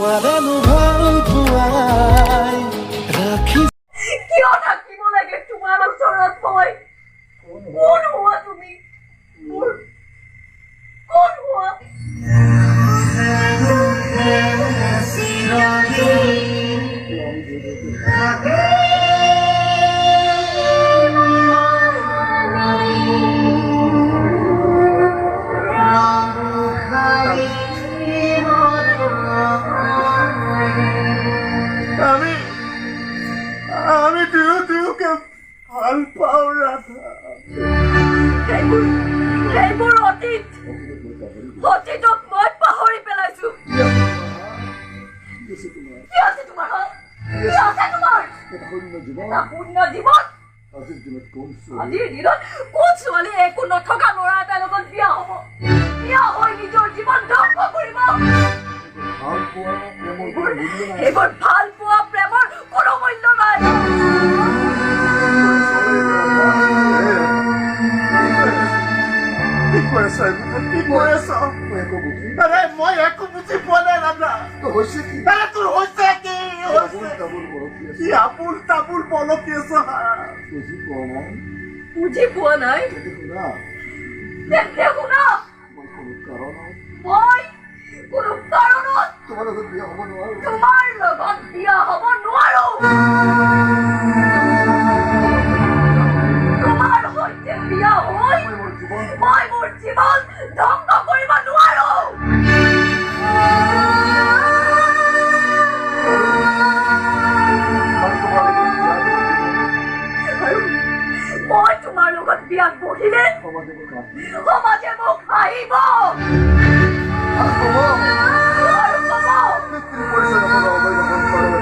তোমাৰেনো ভাল পোৱাই ৰাখি কিয় থাকিব লাগে তোমাৰ ওচৰত মই? কোন হোৱা তুমি? মোৰ কোন হোৱা? আমি দুয়োকে ভাল পাওঁ ৰাধা। সেইবোৰ অতীত। অতীতক মই পাহৰি পেলাইছো। কি আছে তোমাৰ? কি আছে তোমাৰ? এটা শূন্য জীৱন। আজিৰ দিনত কোন ছোৱালী একো নথকা ল'ৰা এটাৰ লগত বিয়া হ'ব? বিয়া হৈ নিজৰ জীৱন ধ্বংস কৰিব? এইবোৰ ভাল পোৱা প্ৰেমৰ কোনো মূল্য নাই। কি কৈ আছ? আৰে মই একো বুজি পোৱা নাই ৰাধা। তোৰ হৈছে কি? কি আবুল তাবুল বলকি আছ? বুজি পোৱা নাই? তেন্তে শুনা, মই কোনো কাৰণত তোমাৰ লগত বিয়া হ'ব নোৱাৰো। তোমাৰ সৈতে বিয়া হৈ মই মোৰ জীৱন ধ্বংস কৰিব নোৱাৰো। মই তোমাৰ লগত বিয়াত বহিলে সমাজে মোক হাঁহিব আৰু ক'ব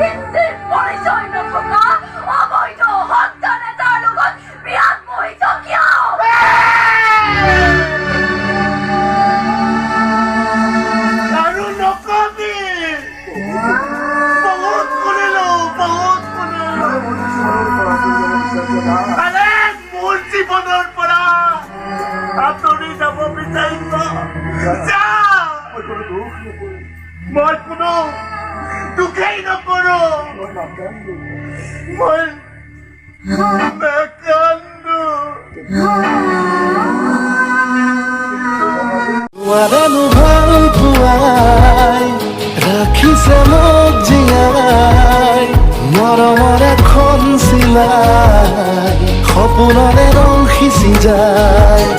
পিতৃৰ পৰিচয় নথকা অবৈধ সন্তান এটাৰ লগত বিয়াত বহিছ কিয়? আৰু নকবি, বহুত শুনিলো। আৰে মোৰ জীৱনৰ পৰা আঁতৰি যাব বিচাৰিছ? যা, মই কোনো দুখেই নকৰো। মই নাকান্দো। তোমাৰেনো ভাল পোৱাই ৰাখিছে মোক জীয়াই মৰমৰে এখন চিলাই সপোনৰে ৰং সিঁচি যায়।